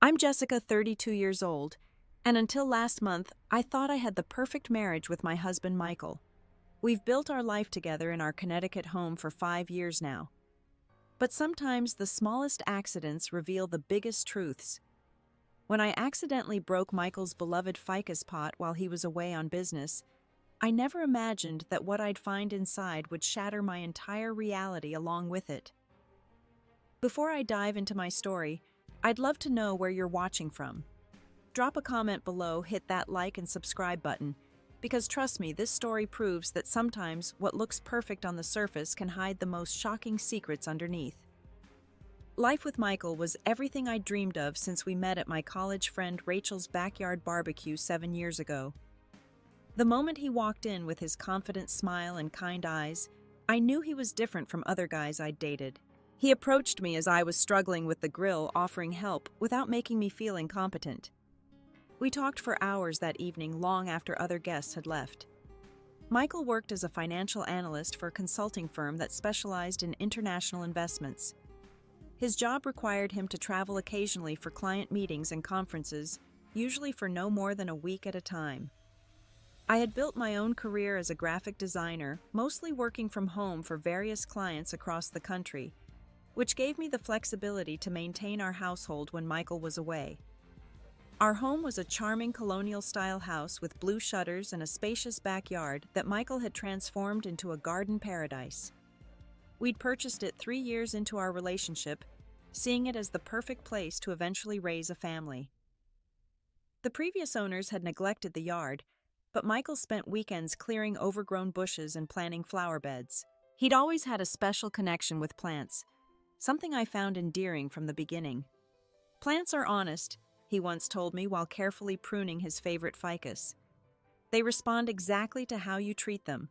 I'm Jessica, 32 years old, and until last month, I thought I had the perfect marriage with my husband Michael. We've built our life together in our Connecticut home for 5 years now. But sometimes the smallest accidents reveal the biggest truths. When I accidentally broke Michael's beloved ficus pot while he was away on business, I never imagined that what I'd find inside would shatter my entire reality along with it. Before I dive into my story, I'd love to know where you're watching from. Drop a comment below, hit that like and subscribe button, because trust me, this story proves that sometimes what looks perfect on the surface can hide the most shocking secrets underneath. Life with Michael was everything I dreamed of since we met at my college friend Rachel's backyard barbecue 7 years ago. The moment he walked in with his confident smile and kind eyes, I knew he was different from other guys I'd dated. He approached me as I was struggling with the grill, offering help without making me feel incompetent. We talked for hours that evening, long after other guests had left. Michael worked as a financial analyst for a consulting firm that specialized in international investments. His job required him to travel occasionally for client meetings and conferences, usually for no more than a week at a time. I had built my own career as a graphic designer, mostly working from home for various clients across the country, which gave me the flexibility to maintain our household when Michael was away. Our home was a charming colonial-style house with blue shutters and a spacious backyard that Michael had transformed into a garden paradise. We'd purchased it 3 years into our relationship, seeing it as the perfect place to eventually raise a family. The previous owners had neglected the yard, but Michael spent weekends clearing overgrown bushes and planting flower beds. He'd always had a special connection with plants, something I found endearing from the beginning. "Plants are honest," he once told me while carefully pruning his favorite ficus. "They respond exactly to how you treat them.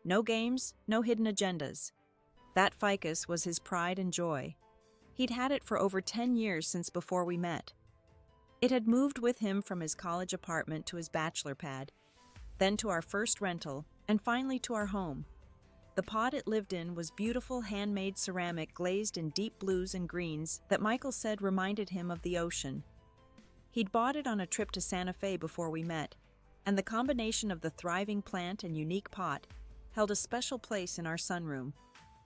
No games, no hidden agendas." That ficus was his pride and joy. He'd had it for over 10 years since before we met. It had moved with him from his college apartment to his bachelor pad, then to our first rental, and finally to our home. The pot it lived in was beautiful handmade ceramic glazed in deep blues and greens that Michael said reminded him of the ocean. He'd bought it on a trip to Santa Fe before we met, and the combination of the thriving plant and unique pot held a special place in our sunroom.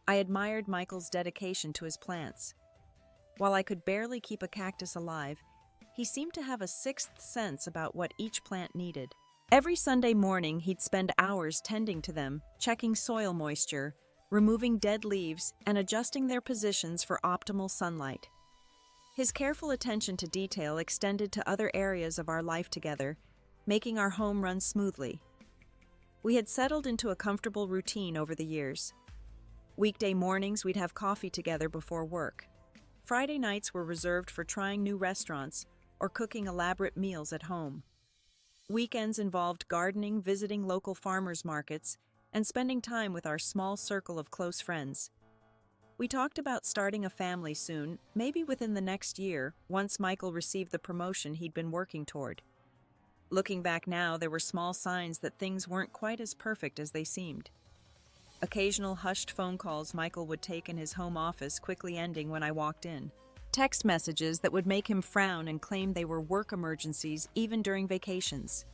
I admired Michael's dedication to his plants. While I could barely keep a cactus alive, he seemed to have a sixth sense about what each plant needed. Every Sunday morning, he'd spend hours tending to them, checking soil moisture, removing dead leaves, and adjusting their positions for optimal sunlight. His careful attention to detail extended to other areas of our life together, making our home run smoothly. We had settled into a comfortable routine over the years. Weekday mornings, we'd have coffee together before work. Friday nights were reserved for trying new restaurants or cooking elaborate meals at home. Weekends involved gardening, visiting local farmers markets, and spending time with our small circle of close friends. We talked about starting a family soon, maybe within the next year, once Michael received the promotion he'd been working toward. Looking back now, there were small signs that things weren't quite as perfect as they seemed. Occasional hushed phone calls Michael would take in his home office quickly ending when I walked in. Text messages that would make him frown and claim they were work emergencies even during vacations.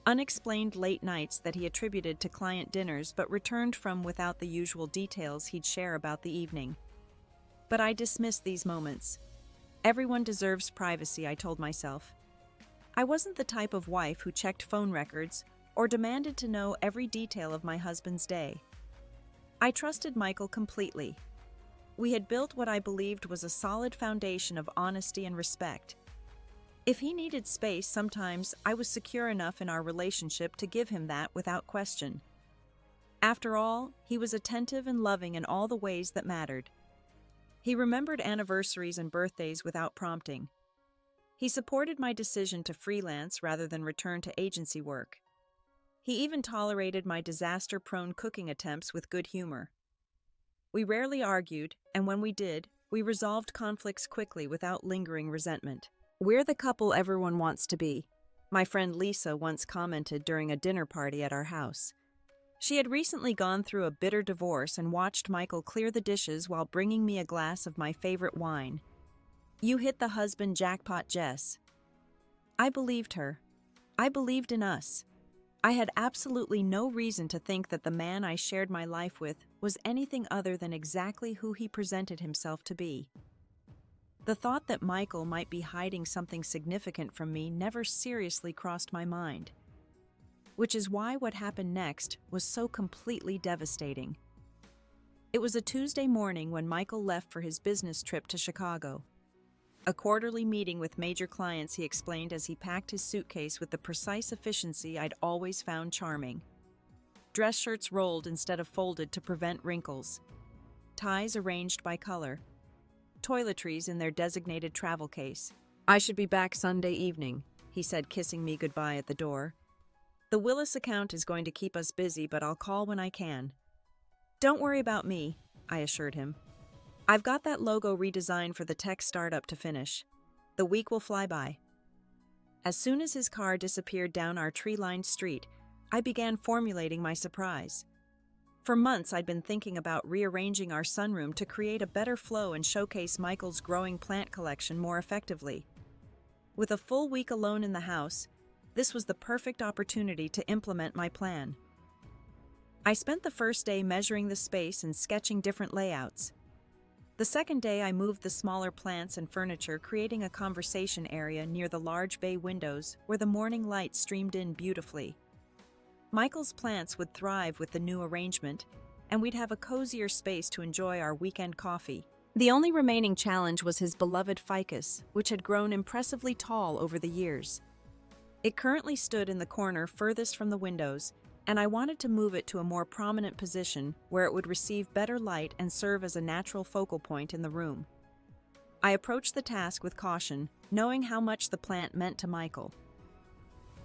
Unexplained late nights that he attributed to client dinners but returned from without the usual details he'd share about the evening. But I dismissed these moments. Everyone deserves privacy, I told myself. I wasn't the type of wife who checked phone records or demanded to know every detail of my husband's day. I trusted Michael completely. We had built what I believed was a solid foundation of honesty and respect. If he needed space, sometimes I was secure enough in our relationship to give him that without question. After all, he was attentive and loving in all the ways that mattered. He remembered anniversaries and birthdays without prompting. He supported my decision to freelance rather than return to agency work. He even tolerated my disaster-prone cooking attempts with good humor. We rarely argued, and when we did, we resolved conflicts quickly without lingering resentment. "We're the couple everyone wants to be," my friend Lisa once commented during a dinner party at our house. She had recently gone through a bitter divorce and watched Michael clear the dishes while bringing me a glass of my favorite wine. "You hit the husband jackpot, Jess," I believed her. I believed in us. I had absolutely no reason to think that the man I shared my life with was anything other than exactly who he presented himself to be. The thought that Michael might be hiding something significant from me never seriously crossed my mind, which is why what happened next was so completely devastating. It was a Tuesday morning when Michael left for his business trip to Chicago. A quarterly meeting with major clients, he explained as he packed his suitcase with the precise efficiency I'd always found charming. Dress shirts rolled instead of folded to prevent wrinkles. Ties arranged by color. Toiletries in their designated travel case. "I should be back Sunday evening," he said, kissing me goodbye at the door. "The Willis account is going to keep us busy, but I'll call when I can." "Don't worry about me," I assured him. "I've got that logo redesigned for the tech startup to finish. The week will fly by." As soon as his car disappeared down our tree-lined street, I began formulating my surprise. For months, I'd been thinking about rearranging our sunroom to create a better flow and showcase Michael's growing plant collection more effectively. With a full week alone in the house, this was the perfect opportunity to implement my plan. I spent the first day measuring the space and sketching different layouts. The second day, I moved the smaller plants and furniture, creating a conversation area near the large bay windows where the morning light streamed in beautifully. Michael's plants would thrive with the new arrangement, and we'd have a cozier space to enjoy our weekend coffee. The only remaining challenge was his beloved ficus, which had grown impressively tall over the years. It currently stood in the corner furthest from the windows, and I wanted to move it to a more prominent position where it would receive better light and serve as a natural focal point in the room. I approached the task with caution, knowing how much the plant meant to Michael.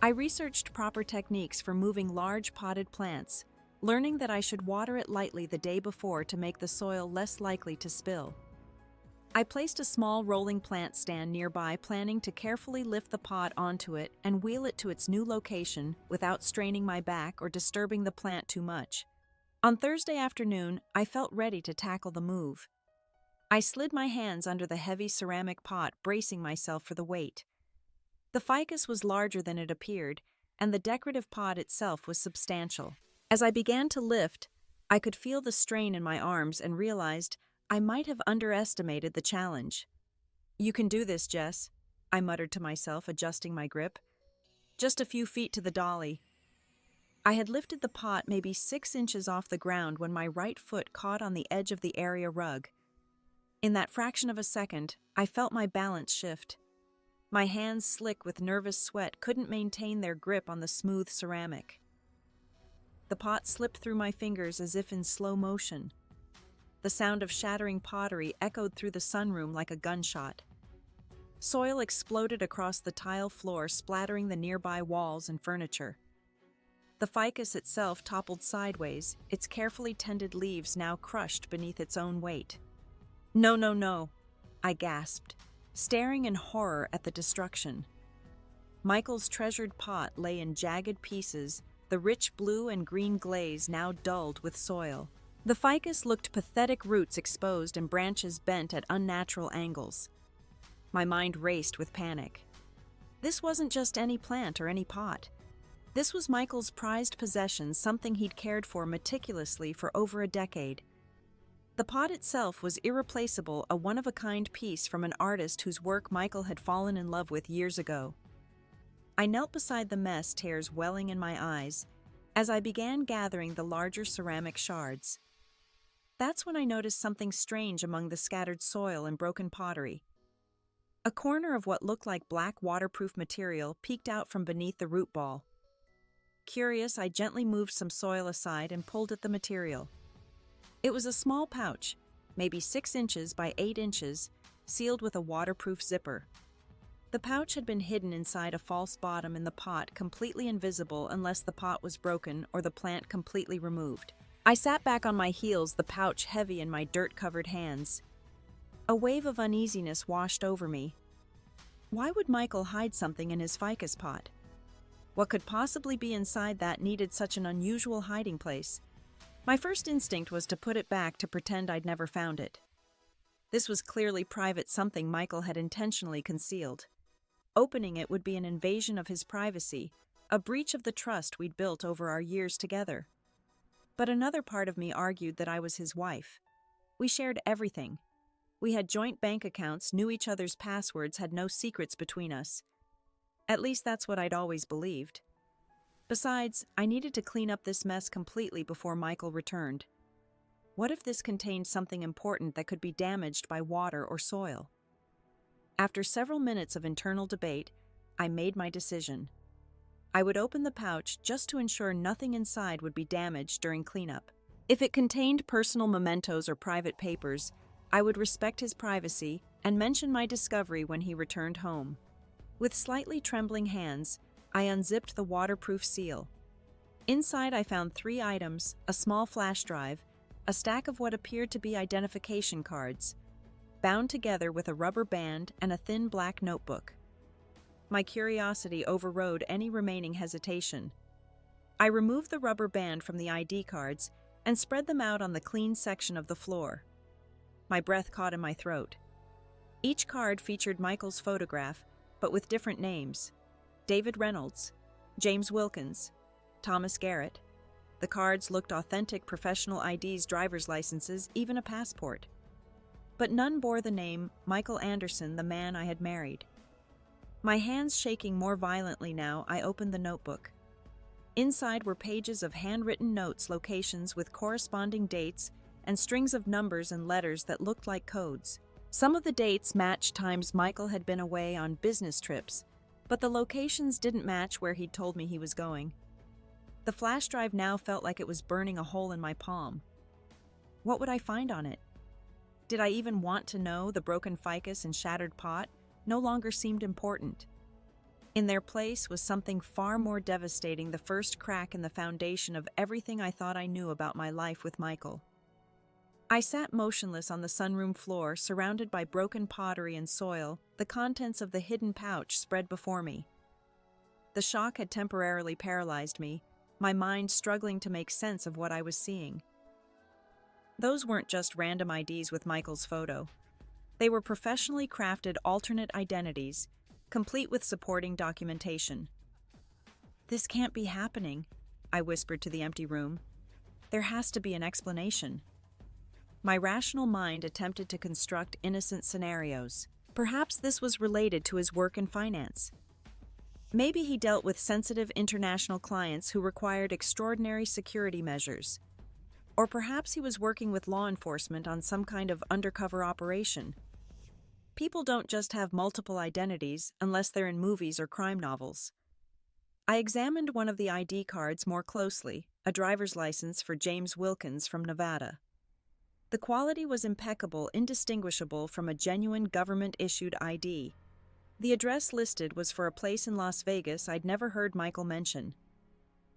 I researched proper techniques for moving large potted plants, learning that I should water it lightly the day before to make the soil less likely to spill. I placed a small rolling plant stand nearby, planning to carefully lift the pot onto it and wheel it to its new location without straining my back or disturbing the plant too much. On Thursday afternoon, I felt ready to tackle the move. I slid my hands under the heavy ceramic pot, bracing myself for the weight. The ficus was larger than it appeared, and the decorative pot itself was substantial. As I began to lift, I could feel the strain in my arms and realized I might have underestimated the challenge. "You can do this, Jess," I muttered to myself, adjusting my grip. "Just a few feet to the dolly." I had lifted the pot maybe 6 inches off the ground when my right foot caught on the edge of the area rug. In that fraction of a second, I felt my balance shift. My hands, slick with nervous sweat, couldn't maintain their grip on the smooth ceramic. The pot slipped through my fingers as if in slow motion. The sound of shattering pottery echoed through the sunroom like a gunshot. Soil exploded across the tile floor, splattering the nearby walls and furniture. The ficus itself toppled sideways, its carefully tended leaves now crushed beneath its own weight. "No, no, no," I gasped, staring in horror at the destruction. Michael's treasured pot lay in jagged pieces, the rich blue and green glaze now dulled with soil. The ficus looked pathetic, roots exposed and branches bent at unnatural angles. My mind raced with panic. This wasn't just any plant or any pot. This was Michael's prized possession, something he'd cared for meticulously for over a decade. The pot itself was irreplaceable, a one-of-a-kind piece from an artist whose work Michael had fallen in love with years ago. I knelt beside the mess, tears welling in my eyes, as I began gathering the larger ceramic shards. That's when I noticed something strange among the scattered soil and broken pottery. A corner of what looked like black waterproof material peeked out from beneath the root ball. Curious, I gently moved some soil aside and pulled at the material. It was a small pouch, maybe 6 inches by 8 inches, sealed with a waterproof zipper. The pouch had been hidden inside a false bottom in the pot, completely invisible unless the pot was broken or the plant completely removed. I sat back on my heels, the pouch heavy in my dirt-covered hands. A wave of uneasiness washed over me. Why would Michael hide something in his ficus pot? What could possibly be inside that needed such an unusual hiding place? My first instinct was to put it back, to pretend I'd never found it. This was clearly private, something Michael had intentionally concealed. Opening it would be an invasion of his privacy, a breach of the trust we'd built over our years together. But another part of me argued that I was his wife. We shared everything. We had joint bank accounts, knew each other's passwords, had no secrets between us. At least that's what I'd always believed. Besides, I needed to clean up this mess completely before Michael returned. What if this contained something important that could be damaged by water or soil? After several minutes of internal debate, I made my decision. I would open the pouch just to ensure nothing inside would be damaged during cleanup. If it contained personal mementos or private papers, I would respect his privacy and mention my discovery when he returned home. With slightly trembling hands, I unzipped the waterproof seal. Inside I found 3 items: a small flash drive, a stack of what appeared to be identification cards, bound together with a rubber band, and a thin black notebook. My curiosity overrode any remaining hesitation. I removed the rubber band from the ID cards and spread them out on the clean section of the floor. My breath caught in my throat. Each card featured Michael's photograph, but with different names: David Reynolds, James Wilkins, Thomas Garrett. The cards looked authentic: professional IDs, driver's licenses, even a passport. But none bore the name Michael Anderson, the man I had married. My hands shaking more violently now, I opened the notebook. Inside were pages of handwritten notes, locations with corresponding dates, and strings of numbers and letters that looked like codes. Some of the dates matched times Michael had been away on business trips, but the locations didn't match where he'd told me he was going. The flash drive now felt like it was burning a hole in my palm. What would I find on it? Did I even want to know? The broken ficus and shattered pot no longer seemed important. In their place was something far more devastating: the first crack in the foundation of everything I thought I knew about my life with Michael. I sat motionless on the sunroom floor, surrounded by broken pottery and soil, the contents of the hidden pouch spread before me. The shock had temporarily paralyzed me, my mind struggling to make sense of what I was seeing. Those weren't just random IDs with Michael's photo. They were professionally crafted alternate identities, complete with supporting documentation. "This can't be happening," I whispered to the empty room. "There has to be an explanation." My rational mind attempted to construct innocent scenarios. Perhaps this was related to his work in finance. Maybe he dealt with sensitive international clients who required extraordinary security measures. Or perhaps he was working with law enforcement on some kind of undercover operation. People don't just have multiple identities unless they're in movies or crime novels. I examined one of the ID cards more closely, a driver's license for James Wilkins from Nevada. The quality was impeccable, indistinguishable from a genuine government-issued ID. The address listed was for a place in Las Vegas I'd never heard Michael mention.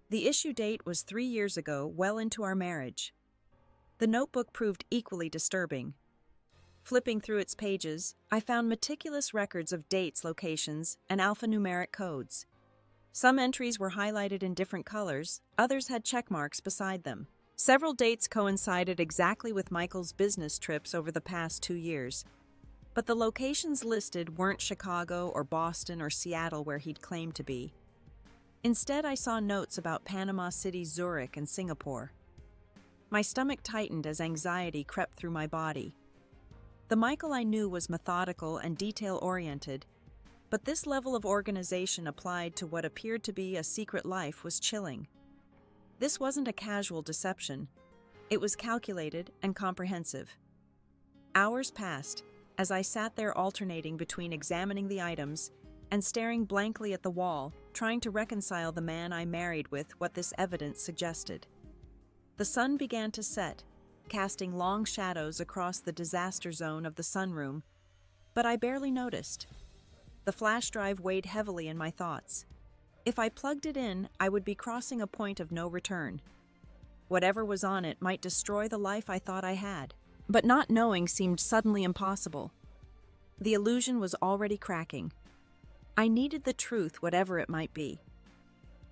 The issue date was 3 years ago, well into our marriage. The notebook proved equally disturbing. Flipping through its pages, I found meticulous records of dates, locations, and alphanumeric codes. Some entries were highlighted in different colors, others had check marks beside them. Several dates coincided exactly with Michael's business trips over the past 2 years. But the locations listed weren't Chicago or Boston or Seattle where he'd claimed to be. Instead, I saw notes about Panama City, Zurich, and Singapore. My stomach tightened as anxiety crept through my body. The Michael I knew was methodical and detail-oriented, but this level of organization applied to what appeared to be a secret life was chilling. This wasn't a casual deception. It was calculated and comprehensive. Hours passed as I sat there alternating between examining the items and staring blankly at the wall, trying to reconcile the man I married with what this evidence suggested. The sun began to set, casting long shadows across the disaster zone of the sunroom, but I barely noticed. The flash drive weighed heavily in my thoughts. If I plugged it in, I would be crossing a point of no return. Whatever was on it might destroy the life I thought I had, but not knowing seemed suddenly impossible. The illusion was already cracking. I needed the truth, whatever it might be.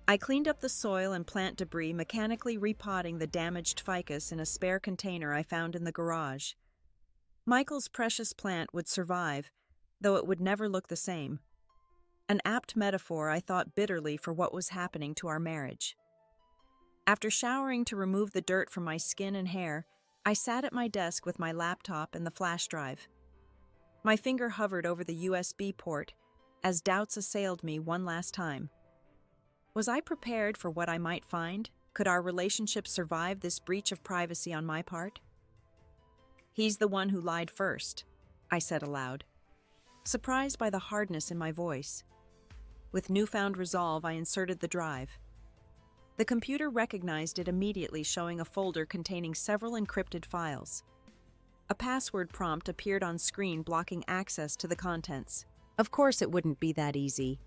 I cleaned up the soil and plant debris, mechanically repotting the damaged ficus in a spare container I found in the garage. Michael's precious plant would survive, though it would never look the same. an apt metaphor I thought bitterly for what was happening to our marriage. After showering to remove the dirt from my skin and hair, I sat at my desk with my laptop and the flash drive. My finger hovered over the USB port as doubts assailed me one last time. Was I prepared for what I might find? Could our relationship survive this breach of privacy on my part? "He's the one who lied first," I said aloud, surprised by the hardness in my voice. With newfound resolve, I inserted the drive. The computer recognized it immediately, showing a folder containing several encrypted files. A password prompt appeared on screen, blocking access to the contents. Of course, it wouldn't be that easy.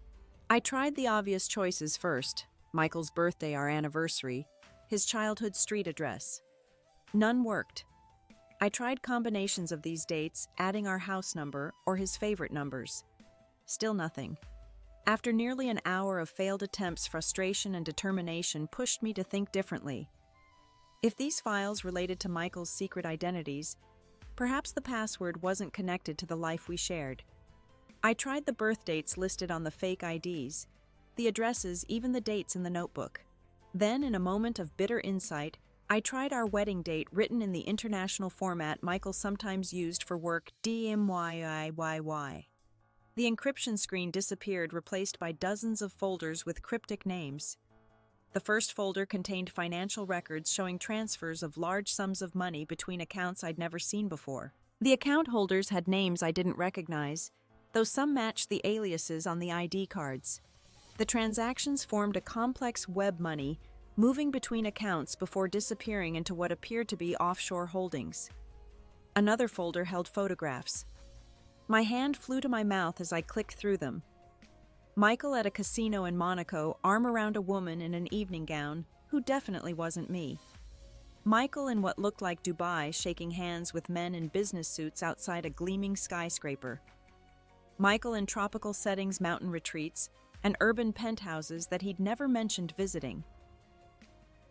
I tried the obvious choices first: Michael's birthday, our anniversary, his childhood street address. None worked. I tried combinations of these dates, adding our house number or his favorite numbers. Still nothing. After nearly an hour of failed attempts, frustration and determination pushed me to think differently. If these files related to Michael's secret identities, perhaps the password wasn't connected to the life we shared. I tried the birth dates listed on the fake IDs, the addresses, even the dates in the notebook. Then, in a moment of bitter insight, I tried our wedding date written in the international format Michael sometimes used for work, DMYIYY. The encryption screen disappeared, replaced by dozens of folders with cryptic names. The first folder contained financial records showing transfers of large sums of money between accounts I'd never seen before. The account holders had names I didn't recognize, though some matched the aliases on the ID cards. The transactions formed a complex web money, moving between accounts before disappearing into what appeared to be offshore holdings. Another folder held photographs. My hand flew to my mouth as I clicked through them. Michael at a casino in Monaco, arm around a woman in an evening gown, who definitely wasn't me. Michael in what looked like Dubai, shaking hands with men in business suits outside a gleaming skyscraper. Michael in tropical settings, mountain retreats, and urban penthouses that he'd never mentioned visiting.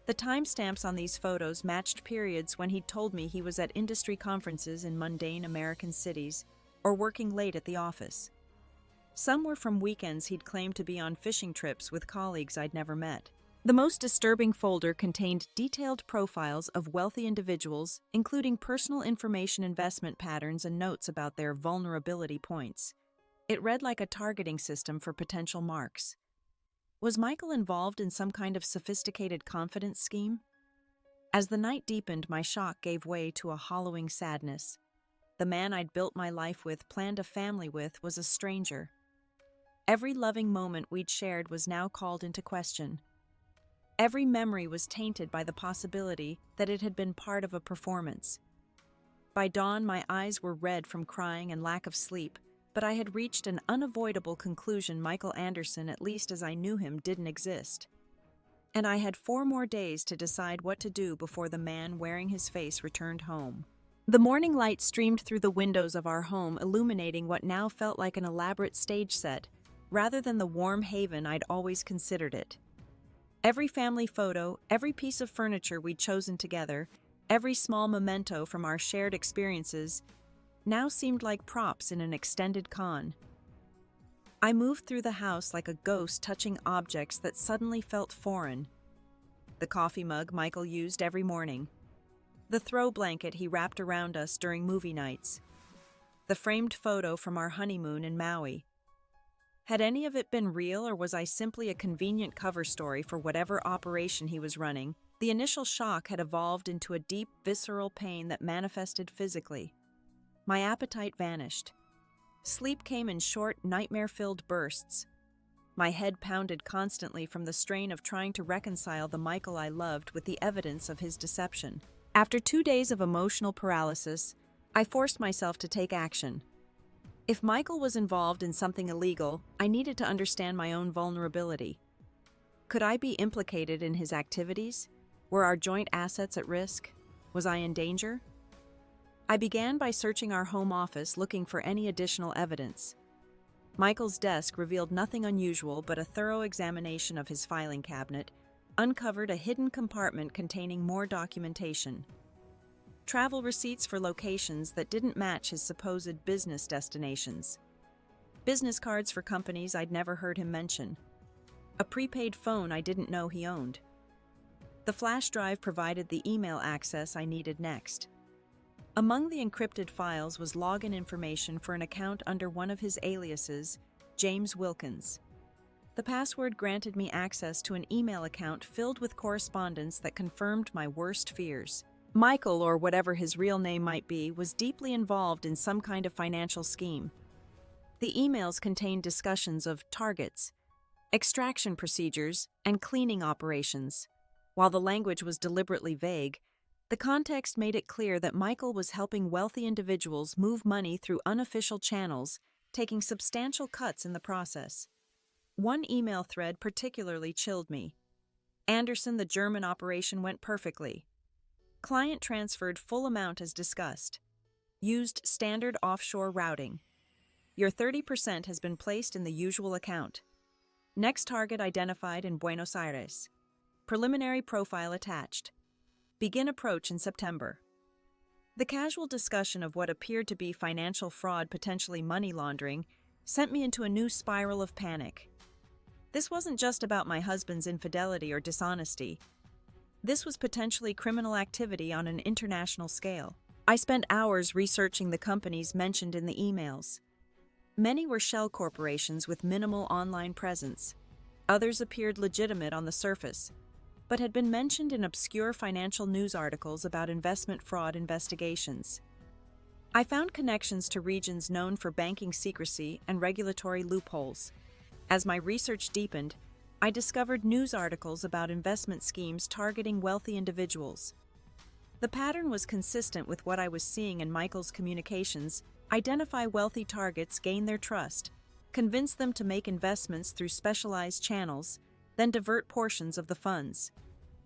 The timestamps on these photos matched periods when he'd told me he was at industry conferences in mundane American cities or working late at the office. Some were from weekends he'd claimed to be on fishing trips with colleagues I'd never met. The most disturbing folder contained detailed profiles of wealthy individuals, including personal information, investment patterns, and notes about their vulnerability points. It read like a targeting system for potential marks. Was Michael involved in some kind of sophisticated confidence scheme? As the night deepened, my shock gave way to a hollowing sadness. The man I'd built my life with, planned a family with, was a stranger. Every loving moment we'd shared was now called into question. Every memory was tainted by the possibility that it had been part of a performance. By dawn, my eyes were red from crying and lack of sleep, but I had reached an unavoidable conclusion: Michael Anderson, at least as I knew him, didn't exist. And I had 4 more days to decide what to do before the man wearing his face returned home. The morning light streamed through the windows of our home, illuminating what now felt like an elaborate stage set, rather than the warm haven I'd always considered it. Every family photo, every piece of furniture we'd chosen together, every small memento from our shared experiences now seemed like props in an extended con. I moved through the house like a ghost, touching objects that suddenly felt foreign. The coffee mug Michael used every morning. The throw blanket he wrapped around us during movie nights. The framed photo from our honeymoon in Maui. Had any of it been real, or was I simply a convenient cover story for whatever operation he was running? The initial shock had evolved into a deep, visceral pain that manifested physically. My appetite vanished. Sleep came in short, nightmare-filled bursts. My head pounded constantly from the strain of trying to reconcile the Michael I loved with the evidence of his deception. After 2 days of emotional paralysis, I forced myself to take action. If Michael was involved in something illegal, I needed to understand my own vulnerability. Could I be implicated in his activities? Were our joint assets at risk? Was I in danger? I began by searching our home office, looking for any additional evidence. Michael's desk revealed nothing unusual, but a thorough examination of his filing cabinet uncovered a hidden compartment containing more documentation. Travel receipts for locations that didn't match his supposed business destinations. business cards for companies I'd never heard him mention, a prepaid phone I didn't know he owned. The flash drive provided the email access I needed next. Among the encrypted files was login information for an account under one of his aliases, James Wilkins. The password granted me access to an email account filled with correspondence that confirmed my worst fears. Michael, or whatever his real name might be, was deeply involved in some kind of financial scheme. The emails contained discussions of targets, extraction procedures, and cleaning operations. While the language was deliberately vague, the context made it clear that Michael was helping wealthy individuals move money through unofficial channels, taking substantial cuts in the process. One email thread particularly chilled me. Anderson, the German operation went perfectly. Client transferred full amount as discussed. Used standard offshore routing. Your 30% has been placed in the usual account. Next target identified in Buenos Aires. Preliminary profile attached. Begin approach in September. The casual discussion of what appeared to be financial fraud, potentially money laundering, sent me into a new spiral of panic. This wasn't just about my husband's infidelity or dishonesty. This was potentially criminal activity on an international scale. I spent hours researching the companies mentioned in the emails. Many were shell corporations with minimal online presence. Others appeared legitimate on the surface, but had been mentioned in obscure financial news articles about investment fraud investigations. I found connections to regions known for banking secrecy and regulatory loopholes. As my research deepened, I discovered news articles about investment schemes targeting wealthy individuals. The pattern was consistent with what I was seeing in Michael's communications: identify wealthy targets, gain their trust, convince them to make investments through specialized channels, then divert portions of the funds.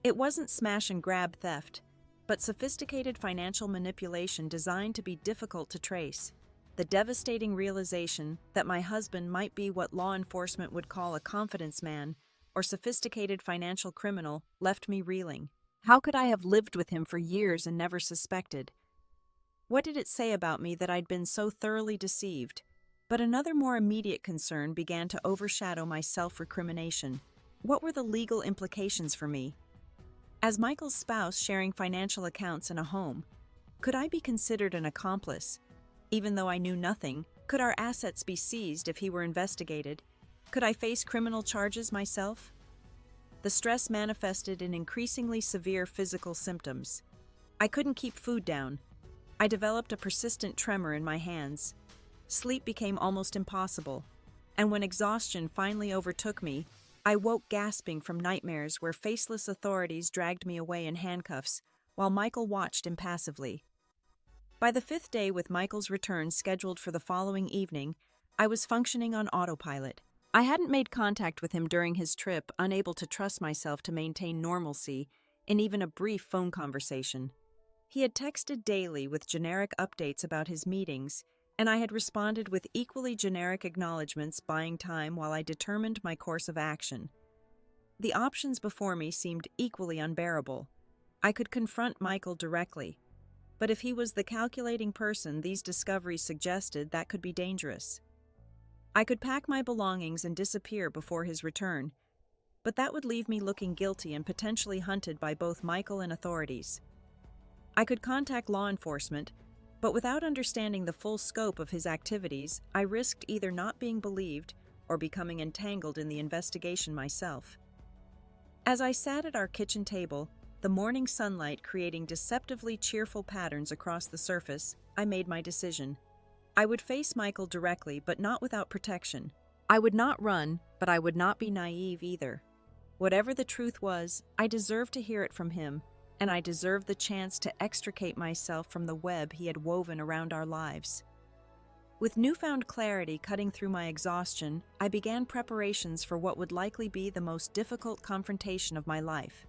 It wasn't smash-and-grab theft, but sophisticated financial manipulation designed to be difficult to trace. The devastating realization that my husband might be what law enforcement would call a confidence man or sophisticated financial criminal left me reeling. How could I have lived with him for years and never suspected? What did it say about me that I'd been so thoroughly deceived? But another more immediate concern began to overshadow my self-recrimination. What were the legal implications for me? As Michael's spouse sharing financial accounts in a home, could I be considered an accomplice? Even though I knew nothing, could our assets be seized if he were investigated? Could I face criminal charges myself? The stress manifested in increasingly severe physical symptoms. I couldn't keep food down. I developed a persistent tremor in my hands. Sleep became almost impossible, and when exhaustion finally overtook me, I woke gasping from nightmares where faceless authorities dragged me away in handcuffs, while Michael watched impassively. By the fifth day, with Michael's return scheduled for the following evening, I was functioning on autopilot. I hadn't made contact with him during his trip, unable to trust myself to maintain normalcy in even a brief phone conversation. He had texted daily with generic updates about his meetings, and I had responded with equally generic acknowledgments, buying time while I determined my course of action. The options before me seemed equally unbearable. I could confront Michael directly, but if he was the calculating person these discoveries suggested, that could be dangerous. I could pack my belongings and disappear before his return, but that would leave me looking guilty and potentially hunted by both Michael and authorities. I could contact law enforcement, but without understanding the full scope of his activities, I risked either not being believed or becoming entangled in the investigation myself. As I sat at our kitchen table, the morning sunlight creating deceptively cheerful patterns across the surface, I made my decision. I would face Michael directly, but not without protection. I would not run, but I would not be naive either. Whatever the truth was, I deserved to hear it from him, and I deserved the chance to extricate myself from the web he had woven around our lives. With newfound clarity cutting through my exhaustion, I began preparations for what would likely be the most difficult confrontation of my life.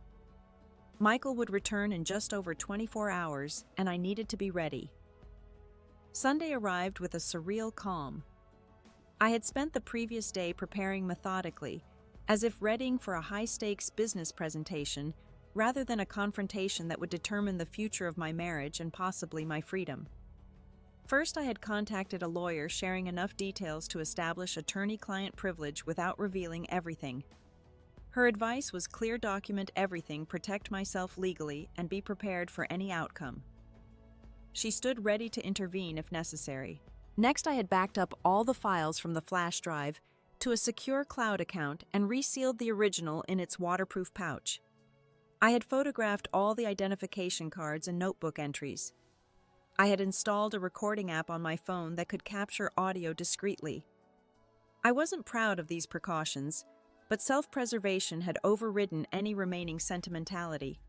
Michael would return in just over 24 hours, and I needed to be ready. Sunday arrived with a surreal calm. I had spent the previous day preparing methodically, as if readying for a high-stakes business presentation rather than a confrontation that would determine the future of my marriage and possibly my freedom. First, I had contacted a lawyer sharing enough details to establish attorney-client privilege without revealing everything. Her advice was clear: document everything, protect myself legally, and be prepared for any outcome. She stood ready to intervene if necessary. Next, I had backed up all the files from the flash drive to a secure cloud account and resealed the original in its waterproof pouch. I had photographed all the identification cards and notebook entries. I had installed a recording app on my phone that could capture audio discreetly. I wasn't proud of these precautions, but self-preservation had overridden any remaining sentimentality.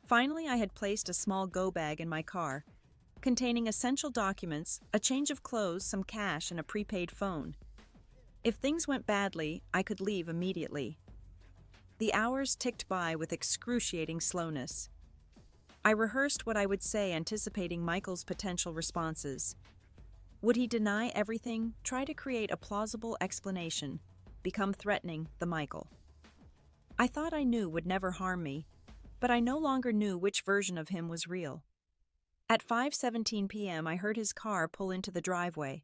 Finally, I had placed a small go bag in my car, containing essential documents, a change of clothes, some cash, and a prepaid phone. If things went badly, I could leave immediately. The hours ticked by with excruciating slowness. I rehearsed what I would say, anticipating Michael's potential responses. Would he deny everything, try to create a plausible explanation, become threatening, the Michael I thought I knew would never harm me, but I no longer knew which version of him was real. At 5:17 p.m., I heard his car pull into the driveway.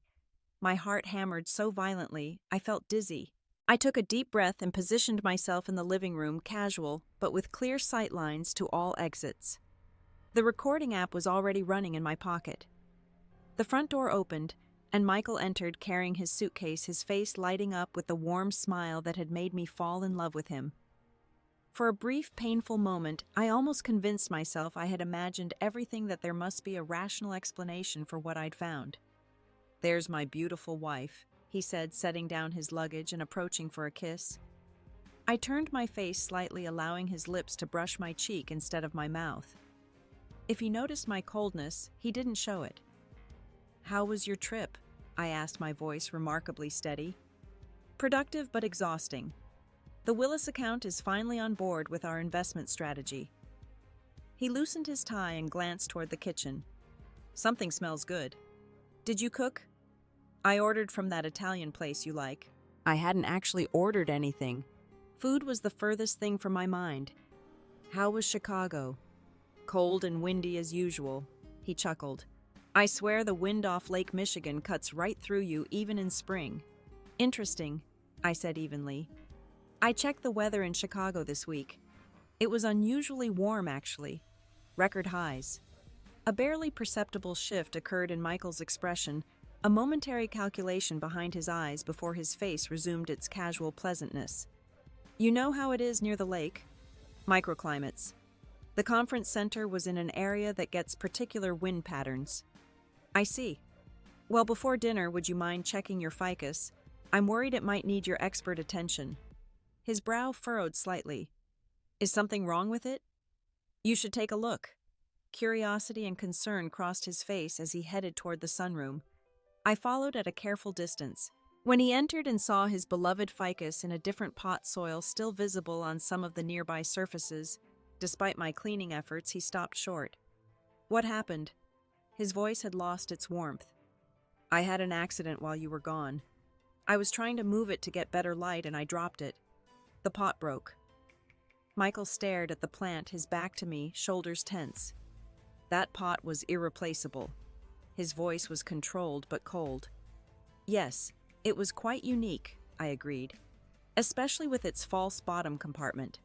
My heart hammered so violently, I felt dizzy. I took a deep breath and positioned myself in the living room, casual, but with clear sight lines to all exits. The recording app was already running in my pocket. The front door opened, and Michael entered carrying his suitcase, his face lighting up with the warm smile that had made me fall in love with him. For a brief, painful moment, I almost convinced myself I had imagined everything, that there must be a rational explanation for what I'd found. "There's my beautiful wife," he said, setting down his luggage and approaching for a kiss. I turned my face slightly, allowing his lips to brush my cheek instead of my mouth. If he noticed my coldness, he didn't show it. "How was your trip?" I asked, my voice remarkably steady. "Productive but exhausting. The Willis account is finally on board with our investment strategy." He loosened his tie and glanced toward the kitchen. "Something smells good. Did you cook?" "I ordered from that Italian place you like." I hadn't actually ordered anything. Food was the furthest thing from my mind. "How was Chicago?" "Cold and windy as usual," he chuckled. "I swear the wind off Lake Michigan cuts right through you even in spring." "Interesting," I said evenly. "I checked the weather in Chicago this week. It was unusually warm, actually. Record highs." A barely perceptible shift occurred in Michael's expression, a momentary calculation behind his eyes before his face resumed its casual pleasantness. "You know how it is near the lake? Microclimates. The conference center was in an area that gets particular wind patterns." "I see. Well, before dinner, would you mind checking your Ficus? I'm worried it might need your expert attention." His brow furrowed slightly. "Is something wrong with it?" "You should take a look." Curiosity and concern crossed his face as he headed toward the sunroom. I followed at a careful distance. When he entered and saw his beloved Ficus in a different pot soil still visible on some of the nearby surfaces, despite my cleaning efforts, he stopped short. "What happened?" His voice had lost its warmth. "I had an accident while you were gone. I was trying to move it to get better light and I dropped it. The pot broke." Michael stared at the plant, his back to me, shoulders tense. "That pot was irreplaceable." His voice was controlled but cold. "Yes, it was quite unique," I agreed, "especially with its false bottom compartment."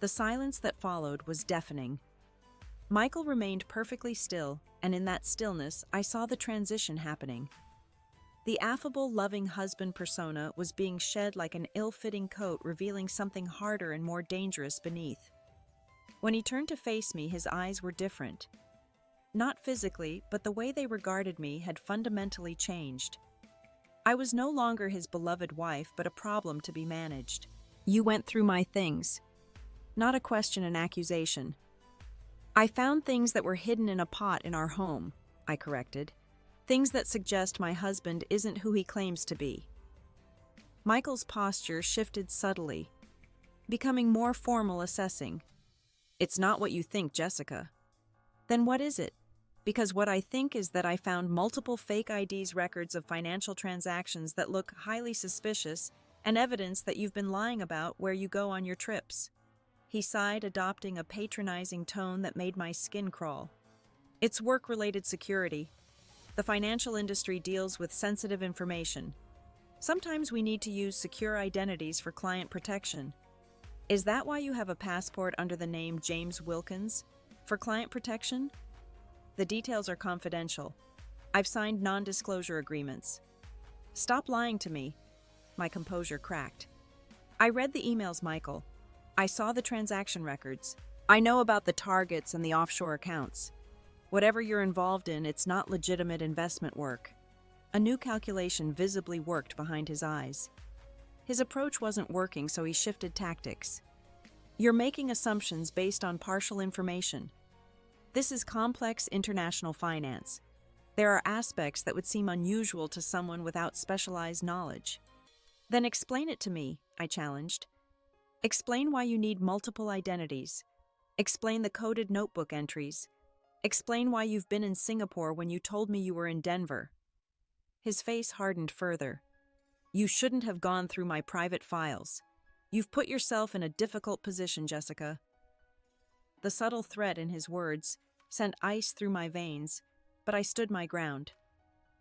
The silence that followed was deafening. Michael remained perfectly still, and in that stillness, I saw the transition happening. The affable, loving husband persona was being shed like an ill-fitting coat, revealing something harder and more dangerous beneath. When he turned to face me, his eyes were different. Not physically, but the way they regarded me had fundamentally changed. I was no longer his beloved wife, but a problem to be managed. "You went through my things." Not a question, an accusation. "I found things that were hidden in a pot in our home," I corrected. "Things that suggest my husband isn't who he claims to be." Michael's posture shifted subtly, becoming more formal, assessing. "It's not what you think, Jessica." "Then what is it?" "Because what I think is that I found multiple fake IDs, records of financial transactions that look highly suspicious, and evidence that you've been lying about where you go on your trips." He sighed, adopting a patronizing tone that made my skin crawl. "It's work-related security." The financial industry deals with sensitive information. Sometimes we need to use secure identities for client protection. Is that why you have a passport under the name James Wilkins? For client protection? The details are confidential. I've signed non-disclosure agreements. Stop lying to me. My composure cracked. I read the emails, Michael. I saw the transaction records. I know about the targets and the offshore accounts. Whatever you're involved in, it's not legitimate investment work. A new calculation visibly worked behind his eyes. His approach wasn't working, so he shifted tactics. You're making assumptions based on partial information. This is complex international finance. There are aspects that would seem unusual to someone without specialized knowledge. Then explain it to me, I challenged. Explain why you need multiple identities. Explain the coded notebook entries. Explain why you've been in Singapore when you told me you were in Denver. His face hardened further. You shouldn't have gone through my private files. You've put yourself in a difficult position, Jessica. The subtle threat in his words sent ice through my veins, but I stood my ground.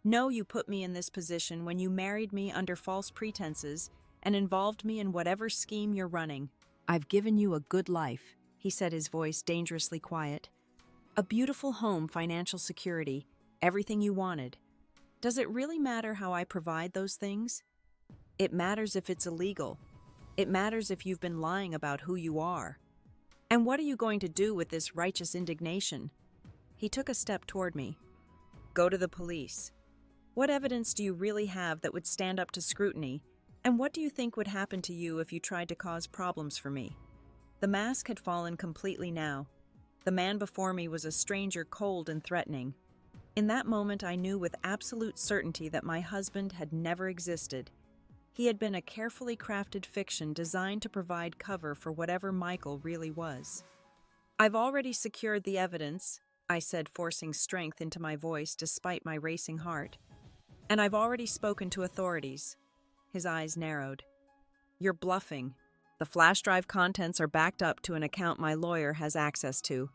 No, you put me in this position when you married me under false pretenses and involved me in whatever scheme you're running. I've given you a good life, he said, his voice dangerously quiet. A beautiful home, financial security, everything you wanted. Does it really matter how I provide those things? It matters if it's illegal. It matters if you've been lying about who you are. And what are you going to do with this righteous indignation? He took a step toward me. Go to the police. What evidence do you really have that would stand up to scrutiny? And what do you think would happen to you if you tried to cause problems for me? The mask had fallen completely now. The man before me was a stranger, cold and threatening. In that moment, I knew with absolute certainty that my husband had never existed. He had been a carefully crafted fiction designed to provide cover for whatever Michael really was. I've already secured the evidence, I said, forcing strength into my voice despite my racing heart. And I've already spoken to authorities. His eyes narrowed. You're bluffing. The flash drive contents are backed up to an account my lawyer has access to.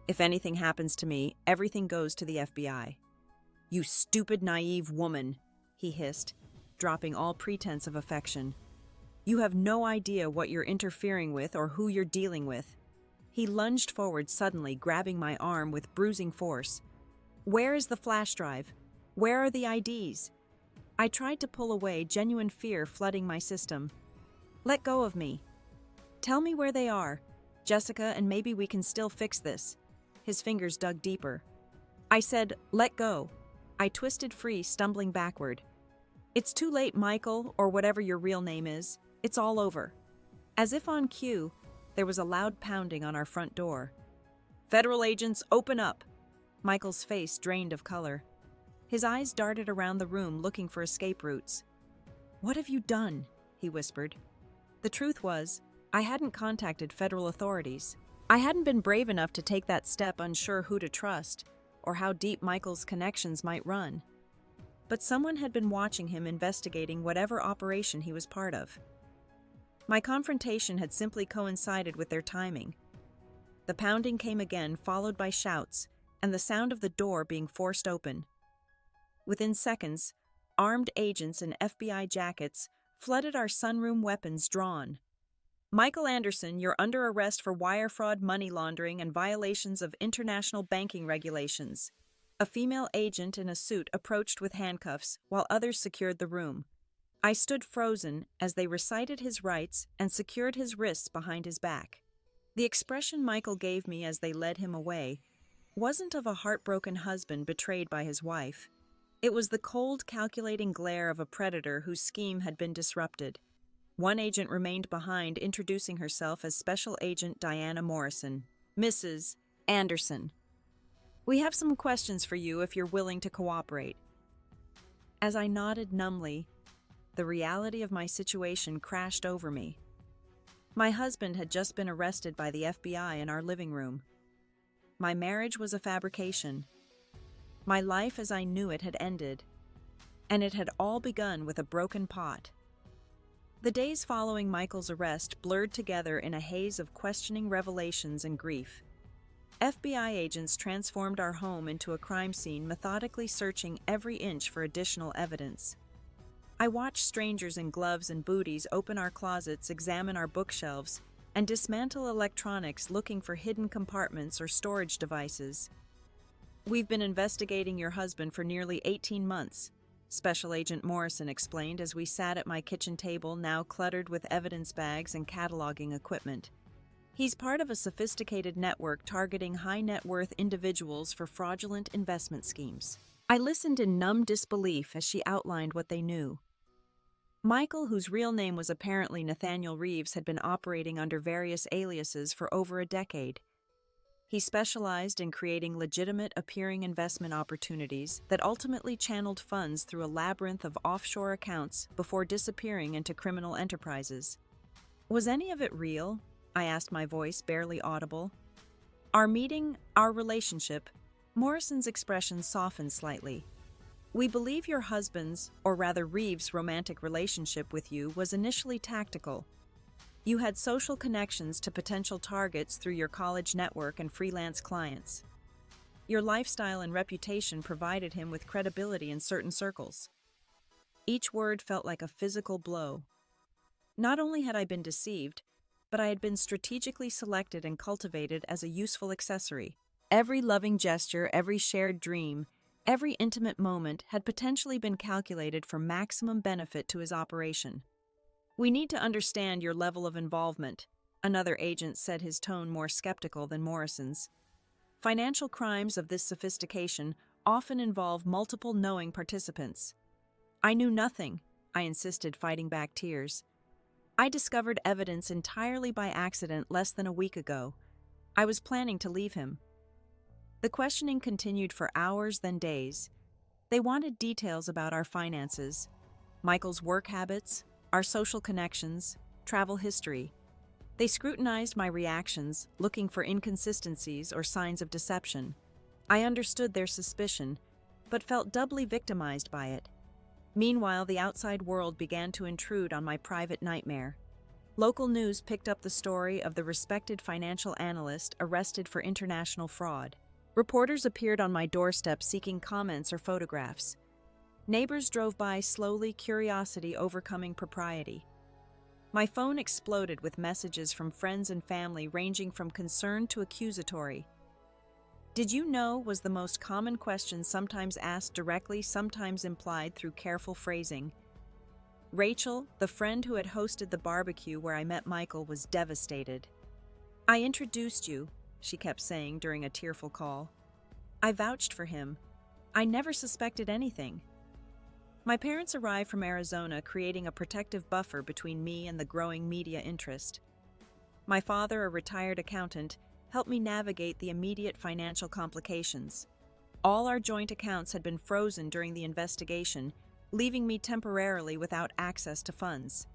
If anything happens to me, everything goes to the FBI. You stupid, naive woman, he hissed, dropping all pretense of affection. You have no idea what you're interfering with or who you're dealing with. He lunged forward suddenly, grabbing my arm with bruising force. Where is the flash drive? Where are the IDs? I tried to pull away, genuine fear flooding my system. Let go of me. Tell me where they are, Jessica, and maybe we can still fix this. His fingers dug deeper. I said, let go. I twisted free, stumbling backward. It's too late, Michael, or whatever your real name is. It's all over. As if on cue, there was a loud pounding on our front door. Federal agents, open up! Michael's face drained of color. His eyes darted around the room looking for escape routes. What have you done? He whispered. The truth was, I hadn't contacted federal authorities. I hadn't been brave enough to take that step, unsure who to trust, or how deep Michael's connections might run. But someone had been watching him, investigating whatever operation he was part of. My confrontation had simply coincided with their timing. The pounding came again, followed by shouts, and the sound of the door being forced open. Within seconds, armed agents in FBI jackets flooded our sunroom, weapons drawn. Michael Anderson, you're under arrest for wire fraud, money laundering, and violations of international banking regulations. A female agent in a suit approached with handcuffs, while others secured the room. I stood frozen as they recited his rights and secured his wrists behind his back. The expression Michael gave me as they led him away wasn't of a heartbroken husband betrayed by his wife. It was the cold, calculating glare of a predator whose scheme had been disrupted. One agent remained behind, introducing herself as Special Agent Diana Morrison. Mrs. Anderson. We have some questions for you if you're willing to cooperate. As I nodded numbly, the reality of my situation crashed over me. My husband had just been arrested by the FBI in our living room. My marriage was a fabrication. My life as I knew it had ended, and it had all begun with a broken pot. The days following Michael's arrest blurred together in a haze of questioning revelations and grief. FBI agents transformed our home into a crime scene, methodically searching every inch for additional evidence. I watched strangers in gloves and booties open our closets, examine our bookshelves, and dismantle electronics looking for hidden compartments or storage devices. "We've been investigating your husband for nearly 18 months, Special Agent Morrison explained as we sat at my kitchen table, now cluttered with evidence bags and cataloging equipment. "He's part of a sophisticated network targeting high-net-worth individuals for fraudulent investment schemes." I listened in numb disbelief as she outlined what they knew. Michael, whose real name was apparently Nathaniel Reeves, had been operating under various aliases for over a decade. He specialized in creating legitimate-appearing investment opportunities that ultimately channeled funds through a labyrinth of offshore accounts before disappearing into criminal enterprises. "Was any of it real?" I asked, my voice barely audible. "Our meeting, our relationship," Morrison's expression softened slightly. "We believe your husband's, or rather Reeves' romantic relationship with you was initially tactical. You had social connections to potential targets through your college network and freelance clients. Your lifestyle and reputation provided him with credibility in certain circles." Each word felt like a physical blow. Not only had I been deceived, but I had been strategically selected and cultivated as a useful accessory. Every loving gesture, every shared dream, every intimate moment had potentially been calculated for maximum benefit to his operation. "We need to understand your level of involvement," another agent said, his tone more skeptical than Morrison's. "Financial crimes of this sophistication often involve multiple knowing participants." "I knew nothing," I insisted, fighting back tears. "I discovered evidence entirely by accident less than a week ago. I was planning to leave him." The questioning continued for hours, then days. They wanted details about our finances, Michael's work habits, our social connections, travel history. They scrutinized my reactions, looking for inconsistencies or signs of deception. I understood their suspicion, but felt doubly victimized by it. Meanwhile, the outside world began to intrude on my private nightmare. Local news picked up the story of the respected financial analyst arrested for international fraud. Reporters appeared on my doorstep seeking comments or photographs. Neighbors drove by slowly, curiosity overcoming propriety. My phone exploded with messages from friends and family ranging from concerned to accusatory. "Did you know?" was the most common question, sometimes asked directly, sometimes implied through careful phrasing. Rachel, the friend who had hosted the barbecue where I met Michael, was devastated. "I introduced you," she kept saying during a tearful call. "I vouched for him. I never suspected anything." My parents arrived from Arizona, creating a protective buffer between me and the growing media interest. My father, a retired accountant, helped me navigate the immediate financial complications. All our joint accounts had been frozen during the investigation, leaving me temporarily without access to funds.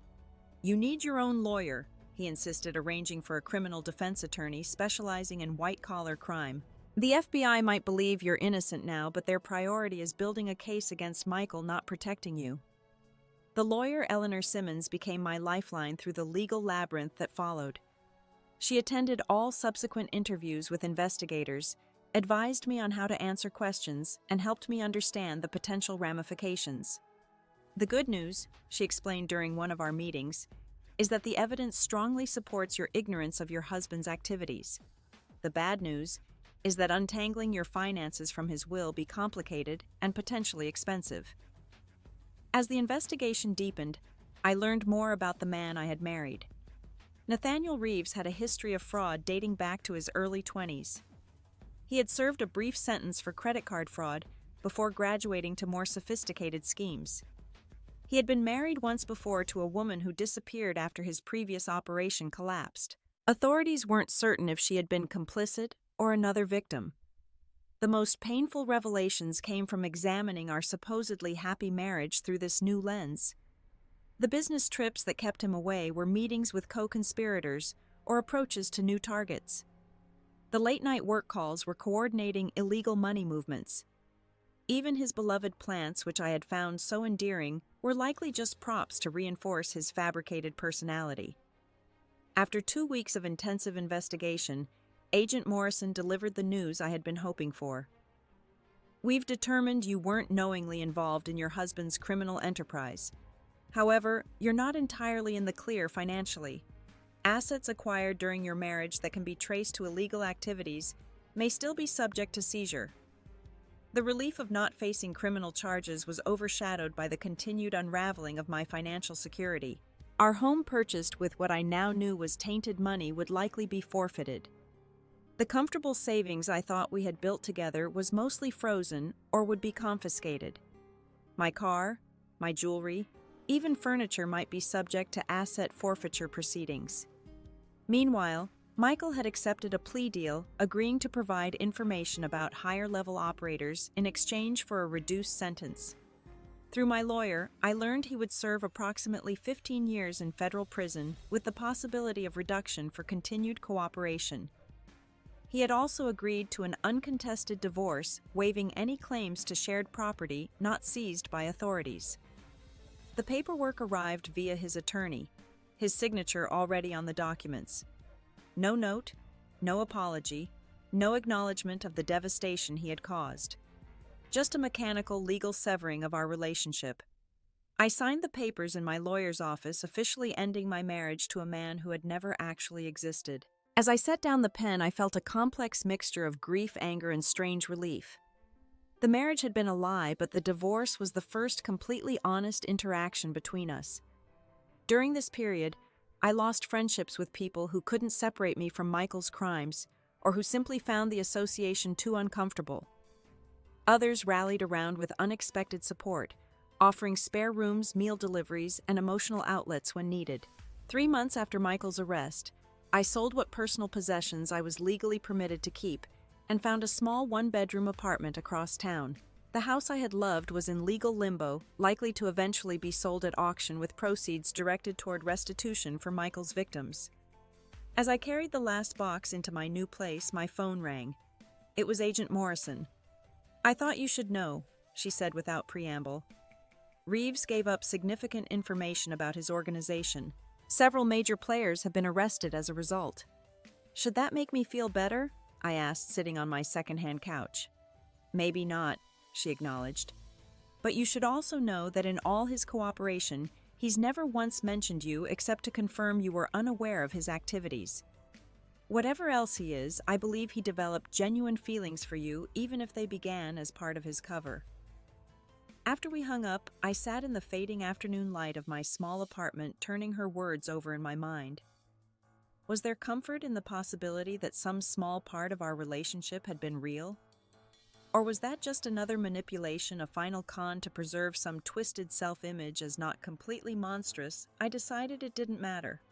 "You need your own lawyer," he insisted, arranging for a criminal defense attorney specializing in white-collar crime. "The FBI might believe you're innocent now, but their priority is building a case against Michael, not protecting you." The lawyer, Eleanor Simmons, became my lifeline through the legal labyrinth that followed. She attended all subsequent interviews with investigators, advised me on how to answer questions, and helped me understand the potential ramifications. "The good news," she explained during one of our meetings, "is that the evidence strongly supports your ignorance of your husband's activities. The bad news is that untangling your finances from his will be complicated and potentially expensive." As the investigation deepened, I learned more about the man I had married. Nathaniel Reeves had a history of fraud dating back to his early 20s. He had served a brief sentence for credit card fraud before graduating to more sophisticated schemes. He had been married once before to a woman who disappeared after his previous operation collapsed. Authorities weren't certain if she had been complicit or another victim. The most painful revelations came from examining our supposedly happy marriage through this new lens. The business trips that kept him away were meetings with co-conspirators or approaches to new targets. The late-night work calls were coordinating illegal money movements. Even his beloved plants, which I had found so endearing, were likely just props to reinforce his fabricated personality. After 2 weeks of intensive investigation, Agent Morrison delivered the news I had been hoping for. "We've determined you weren't knowingly involved in your husband's criminal enterprise. However, you're not entirely in the clear financially. Assets acquired during your marriage that can be traced to illegal activities may still be subject to seizure." The relief of not facing criminal charges was overshadowed by the continued unraveling of my financial security. Our home purchased with what I now knew was tainted money would likely be forfeited. The comfortable savings I thought we had built together was mostly frozen or would be confiscated. My car, my jewelry, even furniture might be subject to asset forfeiture proceedings. Meanwhile, Michael had accepted a plea deal, agreeing to provide information about higher-level operators in exchange for a reduced sentence. Through my lawyer, I learned he would serve approximately 15 years in federal prison with the possibility of reduction for continued cooperation. He had also agreed to an uncontested divorce, waiving any claims to shared property not seized by authorities. The paperwork arrived via his attorney, his signature already on the documents. No note, no apology, no acknowledgement of the devastation he had caused. Just a mechanical legal severing of our relationship. I signed the papers in my lawyer's office, officially ending my marriage to a man who had never actually existed. As I set down the pen, I felt a complex mixture of grief, anger, and strange relief. The marriage had been a lie, but the divorce was the first completely honest interaction between us. During this period, I lost friendships with people who couldn't separate me from Michael's crimes, or who simply found the association too uncomfortable. Others rallied around with unexpected support, offering spare rooms, meal deliveries, and emotional outlets when needed. 3 months after Michael's arrest, I sold what personal possessions I was legally permitted to keep and found a small one-bedroom apartment across town. The house I had loved was in legal limbo, likely to eventually be sold at auction with proceeds directed toward restitution for Michael's victims. As I carried the last box into my new place, my phone rang. It was Agent Morrison. "I thought you should know," she said without preamble. "Reeves gave up significant information about his organization. Several major players have been arrested as a result." "Should that make me feel better?" I asked, sitting on my second-hand couch. "Maybe not," she acknowledged. "But you should also know that in all his cooperation, he's never once mentioned you except to confirm you were unaware of his activities. Whatever else he is, I believe he developed genuine feelings for you, even if they began as part of his cover." After we hung up, I sat in the fading afternoon light of my small apartment, turning her words over in my mind. Was there comfort in the possibility that some small part of our relationship had been real? Or was that just another manipulation, a final con to preserve some twisted self-image as not completely monstrous? I decided it didn't matter.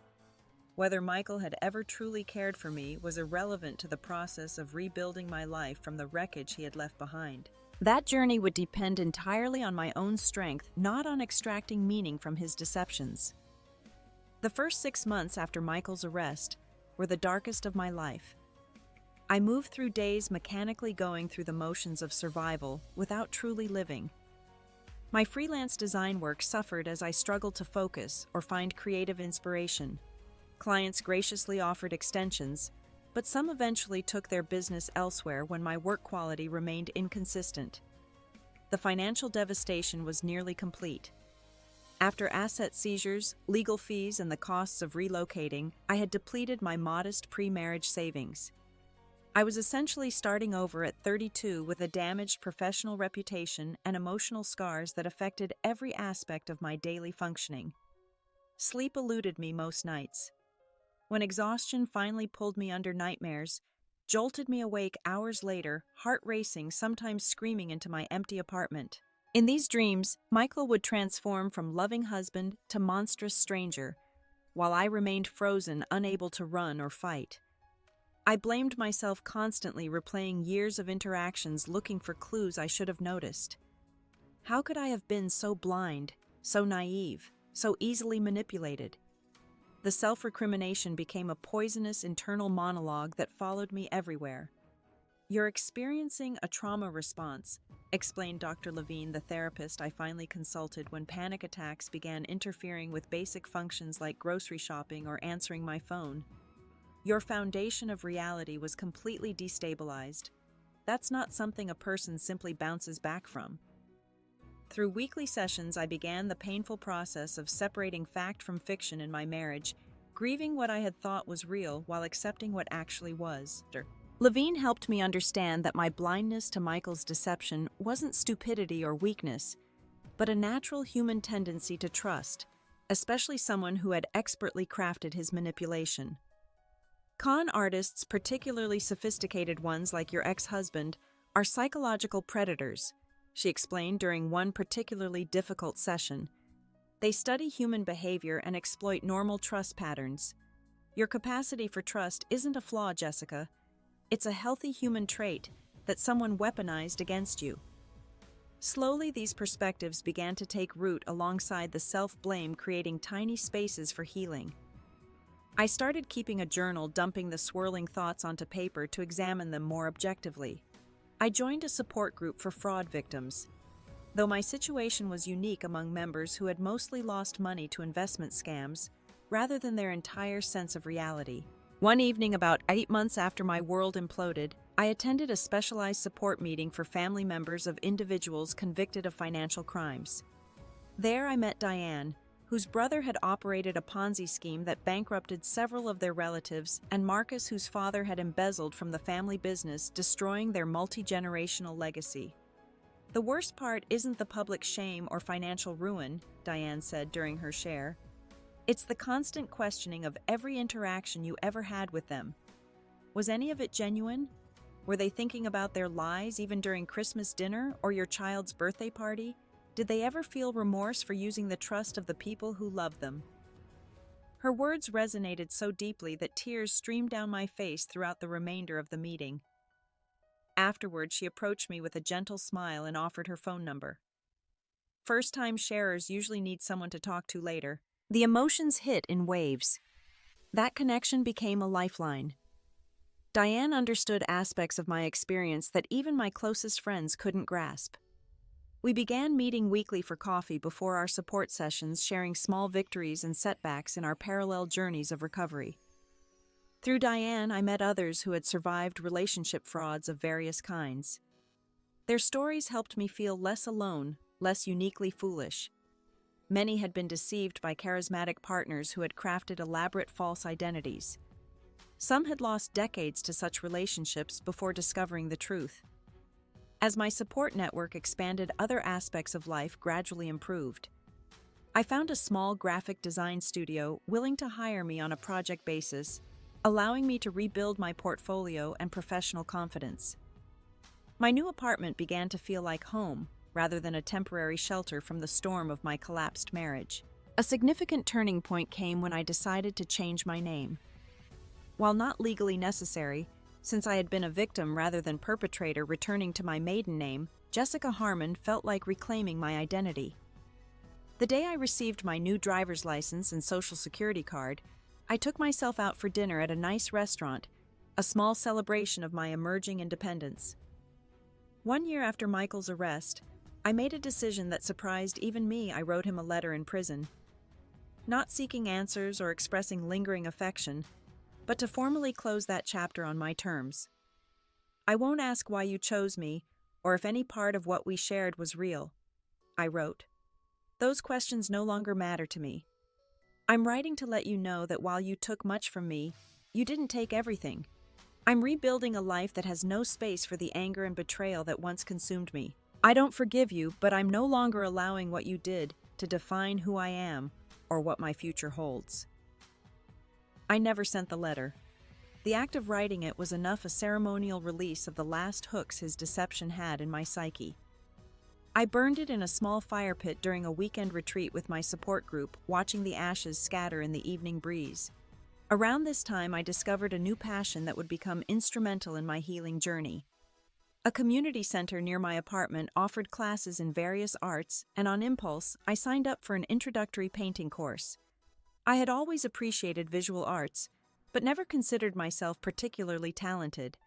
Whether Michael had ever truly cared for me was irrelevant to the process of rebuilding my life from the wreckage he had left behind. That journey would depend entirely on my own strength, not on extracting meaning from his deceptions. The first 6 months after Michael's arrest were the darkest of my life. I moved through days mechanically going through the motions of survival without truly living. My freelance design work suffered as I struggled to focus or find creative inspiration. Clients graciously offered extensions, but some eventually took their business elsewhere when my work quality remained inconsistent. The financial devastation was nearly complete. After asset seizures, legal fees, and the costs of relocating, I had depleted my modest pre-marriage savings. I was essentially starting over at 32 with a damaged professional reputation and emotional scars that affected every aspect of my daily functioning. Sleep eluded me most nights. When exhaustion finally pulled me under nightmares, jolted me awake hours later, heart racing, sometimes screaming into my empty apartment. In these dreams, Michael would transform from loving husband to monstrous stranger, while I remained frozen, unable to run or fight. I blamed myself constantly, replaying years of interactions, looking for clues I should have noticed. How could I have been so blind, so naive, so easily manipulated? The self-recrimination became a poisonous internal monologue that followed me everywhere. "You're experiencing a trauma response," explained Dr. Levine, the therapist I finally consulted when panic attacks began interfering with basic functions like grocery shopping or answering my phone. Your foundation of reality was completely destabilized. That's not something a person simply bounces back from. Through weekly sessions, I began the painful process of separating fact from fiction in my marriage, grieving what I had thought was real while accepting what actually was. Levine helped me understand that my blindness to Michael's deception wasn't stupidity or weakness, but a natural human tendency to trust, especially someone who had expertly crafted his manipulation. Con artists, particularly sophisticated ones like your ex-husband, are psychological predators, she explained during one particularly difficult session. They study human behavior and exploit normal trust patterns. Your capacity for trust isn't a flaw, Jessica. It's a healthy human trait that someone weaponized against you. Slowly, these perspectives began to take root alongside the self-blame, creating tiny spaces for healing. I started keeping a journal, dumping the swirling thoughts onto paper to examine them more objectively. I joined a support group for fraud victims. Though my situation was unique among members who had mostly lost money to investment scams, rather than their entire sense of reality. One evening, about 8 months after my world imploded, I attended a specialized support meeting for family members of individuals convicted of financial crimes. There I met Diane, whose brother had operated a Ponzi scheme that bankrupted several of their relatives, and Marcus, whose father had embezzled from the family business, destroying their multi-generational legacy. The worst part isn't the public shame or financial ruin, Diane said during her share. It's the constant questioning of every interaction you ever had with them. Was any of it genuine? Were they thinking about their lies even during Christmas dinner or your child's birthday party? Did they ever feel remorse for using the trust of the people who loved them? Her words resonated so deeply that tears streamed down my face throughout the remainder of the meeting. Afterward, she approached me with a gentle smile and offered her phone number. First-time sharers usually need someone to talk to later. The emotions hit in waves. That connection became a lifeline. Diane understood aspects of my experience that even my closest friends couldn't grasp. We began meeting weekly for coffee before our support sessions, sharing small victories and setbacks in our parallel journeys of recovery. Through Diane, I met others who had survived relationship frauds of various kinds. Their stories helped me feel less alone, less uniquely foolish. Many had been deceived by charismatic partners who had crafted elaborate false identities. Some had lost decades to such relationships before discovering the truth. As my support network expanded, other aspects of life gradually improved. I found a small graphic design studio willing to hire me on a project basis, allowing me to rebuild my portfolio and professional confidence. My new apartment began to feel like home, rather than a temporary shelter from the storm of my collapsed marriage. A significant turning point came when I decided to change my name. While not legally necessary, since I had been a victim rather than perpetrator returning to my maiden name, Jessica Harmon felt like reclaiming my identity. The day I received my new driver's license and social security card, I took myself out for dinner at a nice restaurant, a small celebration of my emerging independence. 1 year after Michael's arrest, I made a decision that surprised even me. I wrote him a letter in prison. Not seeking answers or expressing lingering affection, but to formally close that chapter on my terms. I won't ask why you chose me, or if any part of what we shared was real, I wrote. Those questions no longer matter to me. I'm writing to let you know that while you took much from me, you didn't take everything. I'm rebuilding a life that has no space for the anger and betrayal that once consumed me. I don't forgive you, but I'm no longer allowing what you did to define who I am or what my future holds. I never sent the letter. The act of writing it was enough a ceremonial release of the last hooks his deception had in my psyche. I burned it in a small fire pit during a weekend retreat with my support group, watching the ashes scatter in the evening breeze. Around this time, I discovered a new passion that would become instrumental in my healing journey. A community center near my apartment offered classes in various arts, and on impulse, I signed up for an introductory painting course. I had always appreciated visual arts, but never considered myself particularly talented.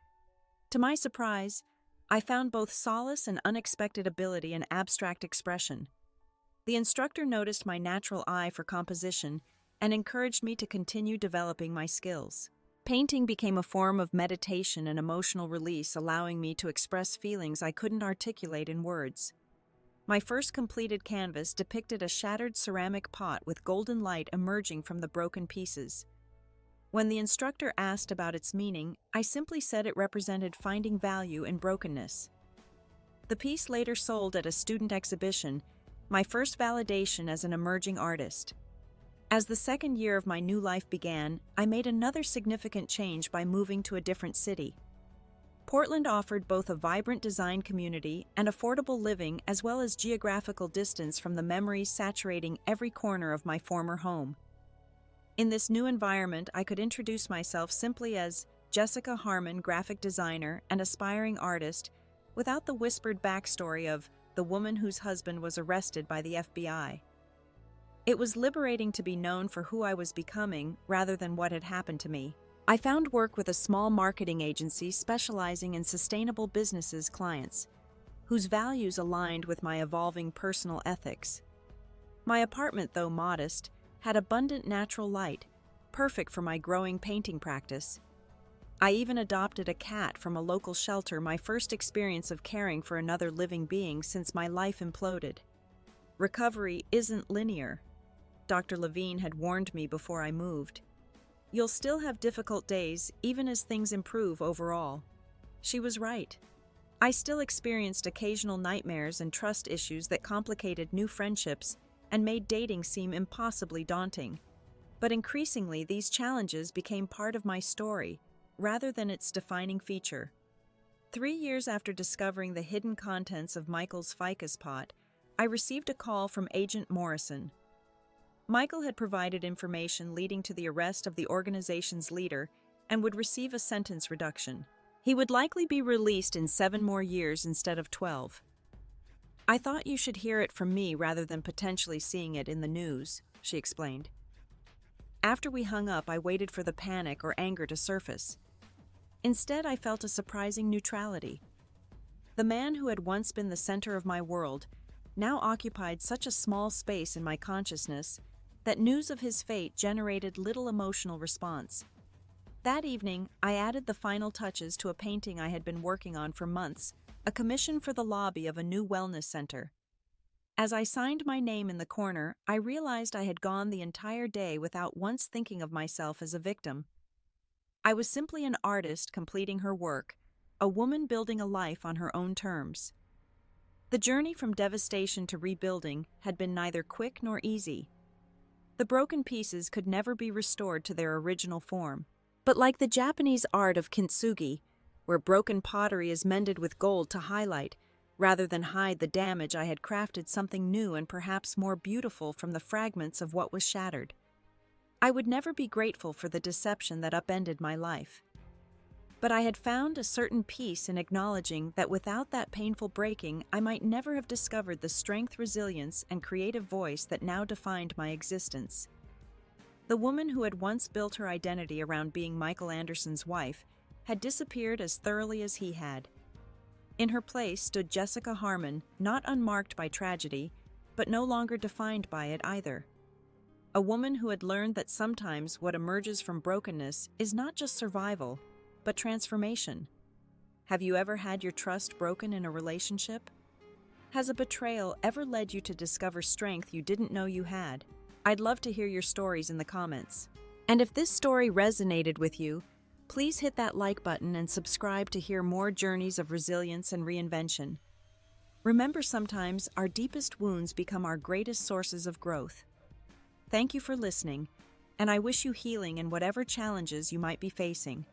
To my surprise, I found both solace and unexpected ability in abstract expression. The instructor noticed my natural eye for composition and encouraged me to continue developing my skills. Painting became a form of meditation and emotional release, allowing me to express feelings I couldn't articulate in words. My first completed canvas depicted a shattered ceramic pot with golden light emerging from the broken pieces. When the instructor asked about its meaning, I simply said it represented finding value in brokenness. The piece later sold at a student exhibition, my first validation as an emerging artist. As the second year of my new life began, I made another significant change by moving to a different city. Portland offered both a vibrant design community and affordable living, as well as geographical distance from the memories saturating every corner of my former home. In this new environment, I could introduce myself simply as Jessica Harmon, graphic designer and aspiring artist, without the whispered backstory of the woman whose husband was arrested by the FBI. It was liberating to be known for who I was becoming rather than what had happened to me. I found work with a small marketing agency specializing in sustainable businesses clients, whose values aligned with my evolving personal ethics. My apartment, though modest, had abundant natural light, perfect for my growing painting practice. I even adopted a cat from a local shelter, my first experience of caring for another living being since my life imploded. Recovery isn't linear. Dr. Levine had warned me before I moved. You'll still have difficult days, even as things improve overall. She was right. I still experienced occasional nightmares and trust issues that complicated new friendships and made dating seem impossibly daunting. But increasingly, these challenges became part of my story, rather than its defining feature. 3 years after discovering the hidden contents of Michael's Ficus pot, I received a call from Agent Morrison. Michael had provided information leading to the arrest of the organization's leader and would receive a sentence reduction. He would likely be released in 7 more years instead of 12. I thought you should hear it from me rather than potentially seeing it in the news, she explained. After we hung up, I waited for the panic or anger to surface. Instead, I felt a surprising neutrality. The man who had once been the center of my world now occupied such a small space in my consciousness that news of his fate generated little emotional response. That evening, I added the final touches to a painting I had been working on for months, a commission for the lobby of a new wellness center. As I signed my name in the corner, I realized I had gone the entire day without once thinking of myself as a victim. I was simply an artist completing her work, a woman building a life on her own terms. The journey from devastation to rebuilding had been neither quick nor easy. The broken pieces could never be restored to their original form. But like the Japanese art of kintsugi, where broken pottery is mended with gold to highlight, rather than hide the damage, I had crafted something new and perhaps more beautiful from the fragments of what was shattered. I would never be grateful for the deception that upended my life. But I had found a certain peace in acknowledging that without that painful breaking, I might never have discovered the strength, resilience, and creative voice that now defined my existence. The woman who had once built her identity around being Michael Anderson's wife had disappeared as thoroughly as he had. In her place stood Jessica Harmon, not unmarked by tragedy, but no longer defined by it either. A woman who had learned that sometimes what emerges from brokenness is not just survival, but transformation. Have you ever had your trust broken in a relationship? Has a betrayal ever led you to discover strength you didn't know you had? I'd love to hear your stories in the comments. And if this story resonated with you, please hit that like button and subscribe to hear more journeys of resilience and reinvention. Remember, sometimes our deepest wounds become our greatest sources of growth. Thank you for listening, and I wish you healing in whatever challenges you might be facing.